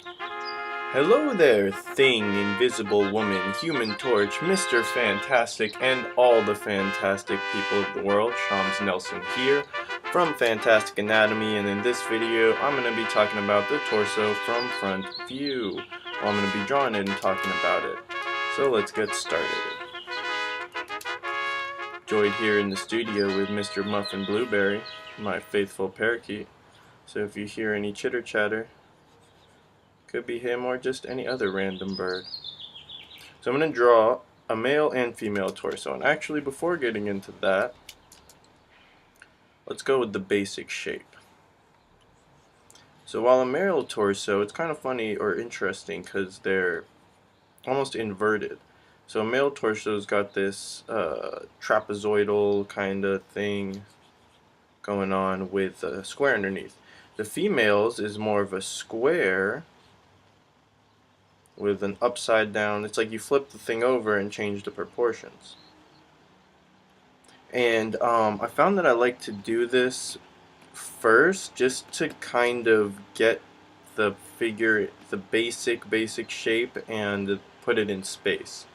Hello there, Thing, Invisible Woman, Human Torch, Mr. Fantastic, and all the fantastic people of the world. Shams Nelson here from Fantastic Anatomy, and in this video I'm going to be talking about the torso from front view. I'm going to be drawing it and talking about it. So let's get started. Joined here in the studio with Mr. Muffin Blueberry, my faithful parakeet. So if you hear any chitter chatter, could be him or just any other random bird. So I'm going to draw a male and female torso. And actually, before getting into that, let's go with the basic shape. So while a male torso, it's kind of funny or interesting because they're almost inverted. So a male torso's got this trapezoidal kind of thing going on with a square underneath. The female's is more of a square with an upside down. It's like you flip the thing over and change the proportions. And I found that I like to do this first just to kind of get the figure, the basic shape, and put it in space.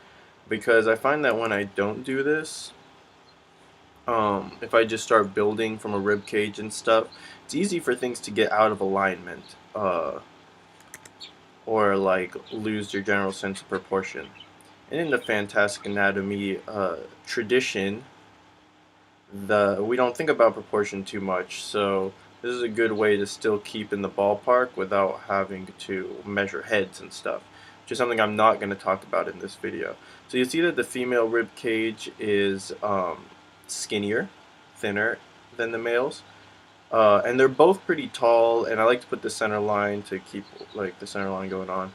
Because I find that when I don't do this, if I just start building from a rib cage and stuff, it's easy for things to get out of alignment. Or like lose your general sense of proportion. And in the Fantastic Anatomy tradition, we don't think about proportion too much, so this is a good way to still keep in the ballpark without having to measure heads and stuff, which is something I'm not going to talk about in this video. So you see that the female rib cage is skinnier, thinner than the males. And they're both pretty tall, and I like to put the center line to keep like the center line going on.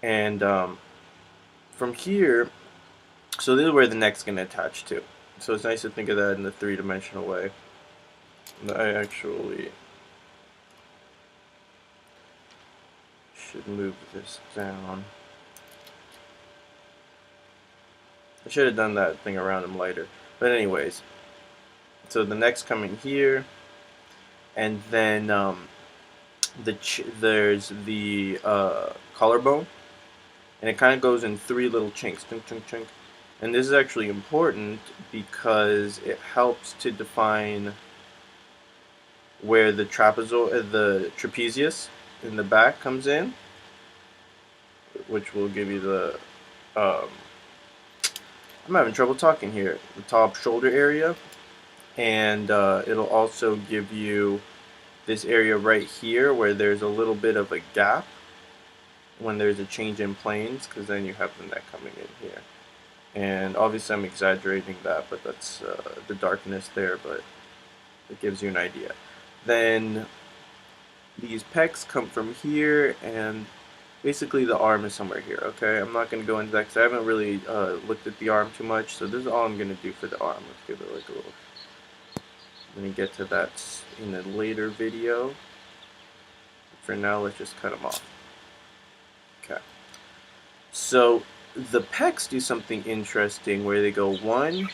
And from here, so this is where the neck's going to attach to. So it's nice to think of that in the three-dimensional way. And I actually should move this down. I should have done that thing around him lighter. But anyways, so the neck's coming here. And then there's the collarbone, and it kind of goes in three little chinks, chink, chink, chink. And this is actually important because it helps to define where the trapezius in the back comes in, which will give you the I'm having trouble talking here. The top shoulder area. And it'll also give you this area right here where there's a little bit of a gap when there's a change in planes, because then you have the neck coming in here. And obviously I'm exaggerating that, but that's the darkness there, but it gives you an idea. Then these pecs come from here, and basically the arm is somewhere here. Okay, I'm not going to go into that because I haven't really looked at the arm too much, so this is all I'm going to do for the arm. Let's give it like a little. I'm going to get to that in a later video. For now, let's just cut them off. Okay. So the pecs do something interesting where they go 1,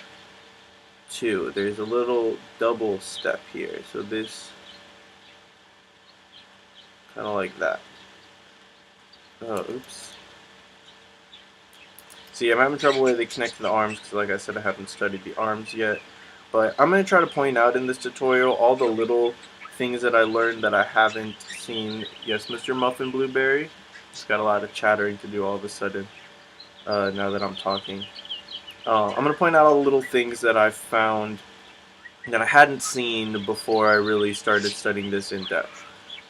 2. There's a little double step here. So this, kind of like that. Oh, oops. See, I'm having trouble where they connect to the arms because, like I said, I haven't studied the arms yet. But I'm going to try to point out in this tutorial all the little things that I learned that I haven't seen. Yes, Mr. Muffin Blueberry. It's got a lot of chattering to do all of a sudden now that I'm talking. I'm going to point out all the little things that I found that I hadn't seen before I really started studying this in depth.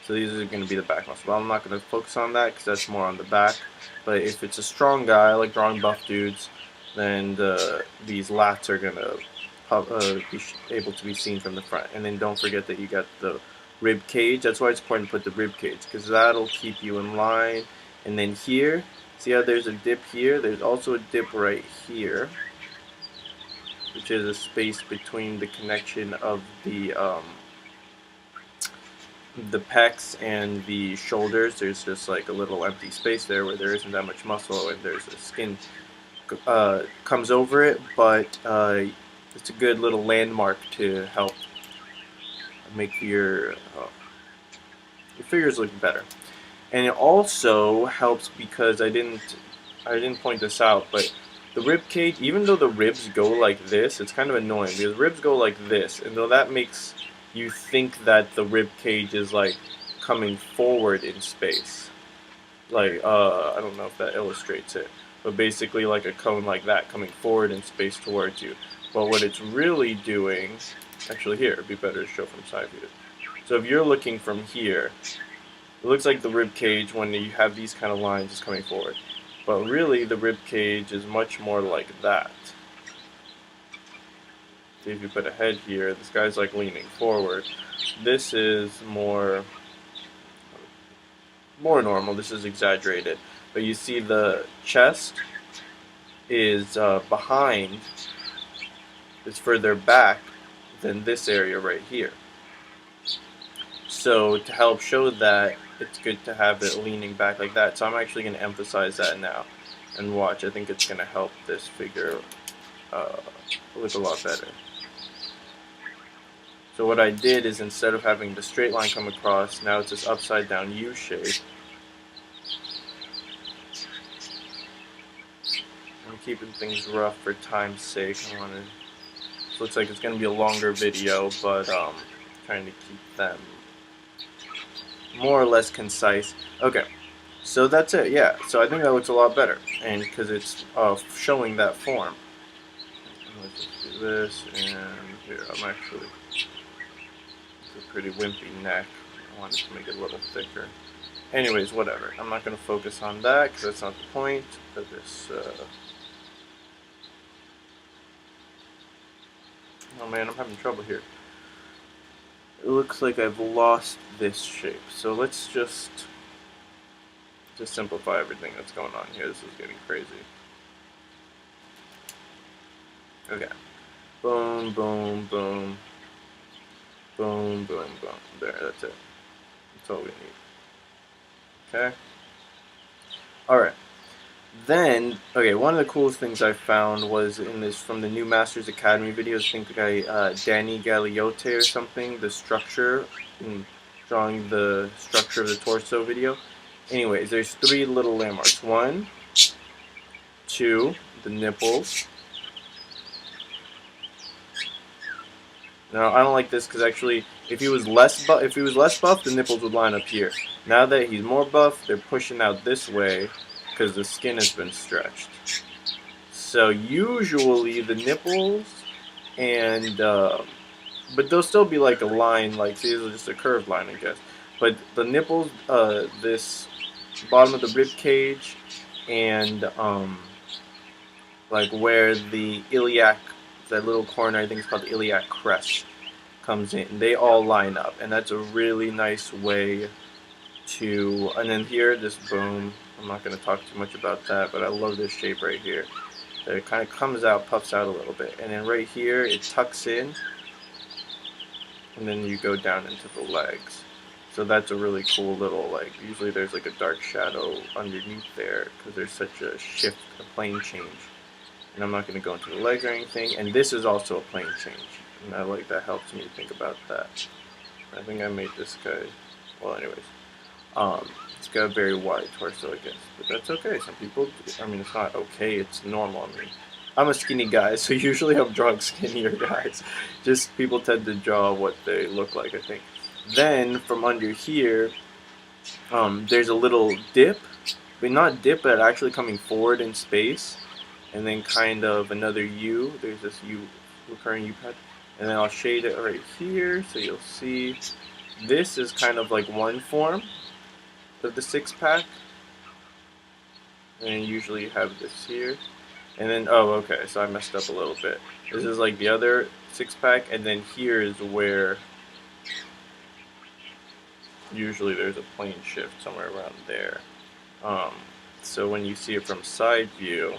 So these are going to be the back muscles. Well, I'm not going to focus on that because that's more on the back. But if it's a strong guy, I like drawing buff dudes, then these lats are going to be able to be seen from the front. And then don't forget that you got the rib cage. That's why it's important to put the rib cage, because that'll keep you in line. And then here, see how there's a dip here? There's also a dip right here, which is a space between the connection of the pecs and the shoulders. There's just like a little empty space there where there isn't that much muscle, and there's a skin comes over it, but it's a good little landmark to help make your figures look better. And it also helps because I didn't point this out, but the rib cage, even though the ribs go like this, it's kind of annoying because ribs go like this, and though that makes you think that the rib cage is like coming forward in space. Like I don't know if that illustrates it, but basically like a cone like that coming forward in space towards you. But what it's really doing, actually here, it'd be better to show from side view. So if you're looking from here, it looks like the rib cage when you have these kind of lines is coming forward. But really the rib cage is much more like that. See, if you put a head here, this guy's like leaning forward. This is more normal, this is exaggerated. But you see the chest is behind, is further back than this area right here. So to help show that, it's good to have it leaning back like that. So I'm actually going to emphasize that now. And watch, I think it's going to help this figure look a lot better. So what I did is instead of having the straight line come across, now it's this upside down U shape. I'm keeping things rough for time's sake. This looks like it's going to be a longer video, but trying to keep them more or less concise. Okay, so that's it. Yeah, so I think that looks a lot better, and because it's showing that form. Let's just do this, and here I'm actually, it's a pretty wimpy neck. I wanted to make it a little thicker. Anyways, whatever. I'm not going to focus on that because that's not the point of this. Oh man, I'm having trouble here. It looks like I've lost this shape. So let's just simplify everything that's going on here. This is getting crazy. Okay. Boom, boom, boom. Boom, boom, boom. There, that's it. That's all we need. Okay. Alright. Then, okay, one of the coolest things I found was in this, from the new Masters Academy videos, I think the guy, Danny Gagliotti or something, the structure, drawing the structure of the torso video. Anyways, there's 3 little landmarks. 1, 2, the nipples. Now, I don't like this because actually, if he was less buff, the nipples would line up here. Now that he's more buff, they're pushing out this way because the skin has been stretched. So usually the nipples and but they'll still be like a line, like see, this is just a curved line, I guess. But the nipples, this bottom of the rib cage, and like where the iliac, that little corner, I think it's called the iliac crest, comes in, they all line up, and that's a really nice way to. And then here, this boom. I'm not going to talk too much about that, but I love this shape right here. That it kind of comes out, puffs out a little bit, and then right here it tucks in, and then you go down into the legs. So that's a really cool little, like, usually there's like a dark shadow underneath there because there's such a shift, a plane change. And I'm not going to go into the legs or anything. And this is also a plane change, and I like that, helps me think about that. I think I made this guy, well, anyways. It's got a very wide torso, I guess, but that's okay. Some people, I mean, it's not okay, it's normal. I mean, I'm a skinny guy, so usually I'm drawing skinnier guys. Just people tend to draw what they look like, I think. Then, from under here, there's a little dip, but not dip, but actually coming forward in space, and then kind of another U. There's this U, recurring U pad, and then I'll shade it right here, so you'll see this is kind of like one form of the 6-pack, and usually you have this here, and then, oh, okay, so I messed up a little bit. This is like the other 6-pack, and then here is where usually there's a plane shift somewhere around there. So when you see it from side view,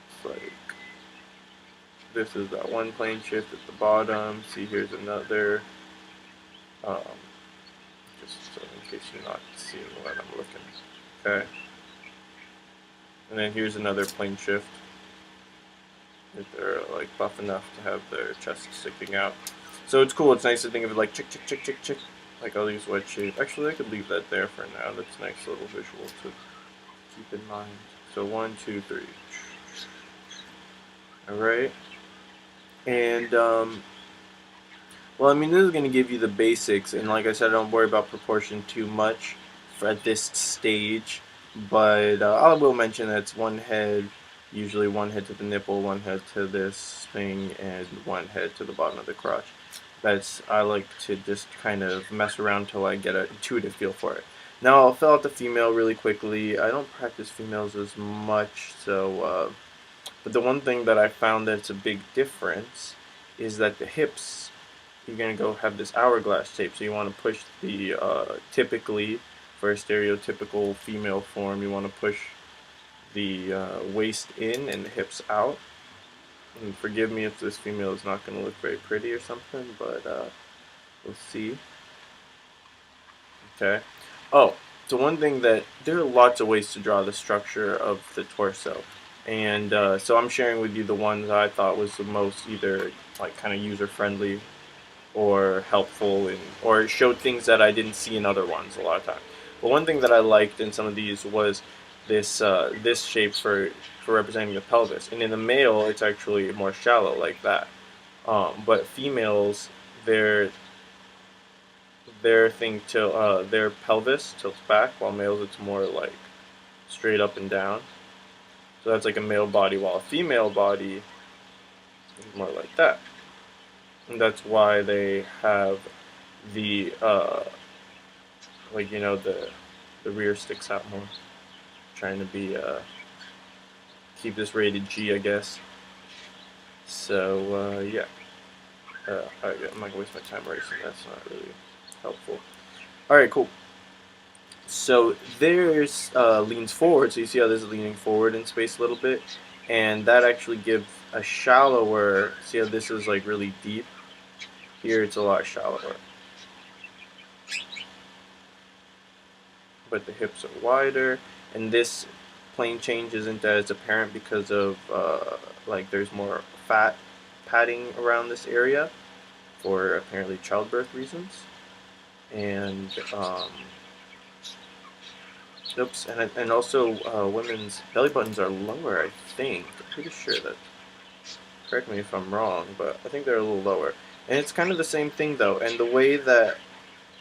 it's like, this is that one plane shift at the bottom, see here's another, just so in case you're not seeing what I'm looking, okay? And then here's another plane shift, if they're like buff enough to have their chest sticking out. So it's cool, it's nice to think of it like chick, chick, chick, chick, chick. like all these wedge shapes. Actually, I could leave that there for now. That's a nice little visual to keep in mind. So 1, 2, 3. All right, and well, I mean, this is going to give you the basics, and like I said, I don't worry about proportion too much at this stage, but I will mention that it's one head, usually one head to the nipple, one head to this thing, and one head to the bottom of the crotch. I like to just kind of mess around till I get an intuitive feel for it. Now I'll fill out the female really quickly. I don't practice females as much, so but the one thing that I found that's a big difference is that the hips, you're going to go have this hourglass shape. So you want to push the, typically, for a stereotypical female form, you want to push the waist in and the hips out. And forgive me if this female is not going to look very pretty or something, but we'll see. Okay. Oh, so one thing that, there are lots of ways to draw the structure of the torso. And so I'm sharing with you the ones I thought was the most either like kind of user-friendly or helpful, or showed things that I didn't see in other ones a lot of times. But one thing that I liked in some of these was this this shape for representing the pelvis. And in the male, it's actually more shallow like that. But females, their their pelvis tilts back, while males it's more like straight up and down. So that's like a male body, while a female body is more like that. And that's why they have the like, you know, the rear sticks out more. Trying to be keep this rated G, I guess. So yeah, I'm not gonna waste my time racing. That's not really helpful. All right, cool. So there's leans forward. So you see how this is leaning forward in space a little bit, and that actually gives a shallower. See how this is like really deep. Here it's a lot shallower, but the hips are wider, and this plane change isn't as apparent because of like there's more fat padding around this area for apparently childbirth reasons, and oops, and also women's belly buttons are lower, I think. I'm pretty sure that. Correct me if I'm wrong, but I think they're a little lower. And it's kind of the same thing though, and the way that,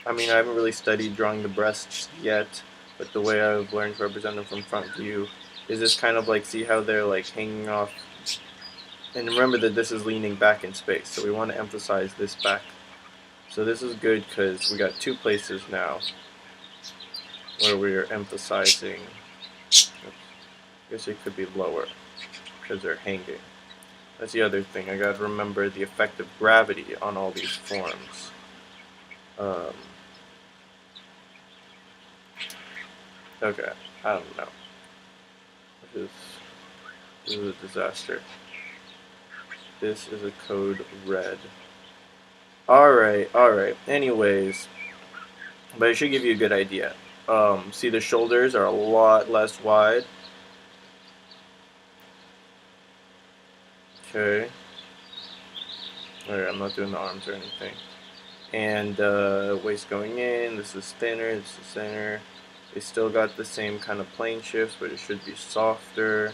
I mean, I haven't really studied drawing the breasts yet, but the way I've learned to represent them from front view is this kind of like, see how they're like hanging off, and remember that this is leaning back in space, so we want to emphasize this back. So this is good because we got two places now where we are emphasizing. I guess it could be lower because they're hanging. That's the other thing. I gotta remember the effect of gravity on all these forms. Okay, I don't know. This is a disaster. This is a code red. Alright. Anyways, but it should give you a good idea. See, the shoulders are a lot less wide. Okay. Alright, I'm not doing the arms or anything. And waist going in, this is thinner, this is thinner. They still got the same kind of plane shifts, but it should be softer.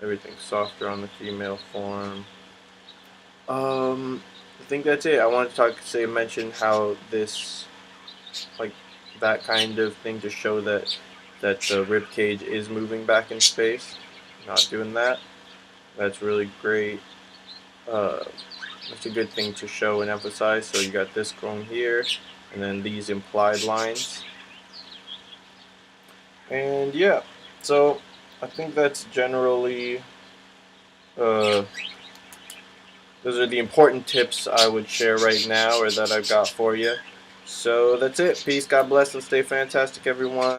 Everything's softer on the female form. I think that's it. I wanted to mention how this, like, that kind of thing to show that the rib cage is moving back in space. Not doing that. That's really great. It's a good thing to show and emphasize. So you got this going here, and then these implied lines. And yeah, so I think that's generally, those are the important tips I would share right now, or that I've got for you. So that's it. Peace, God bless, and stay fantastic, everyone.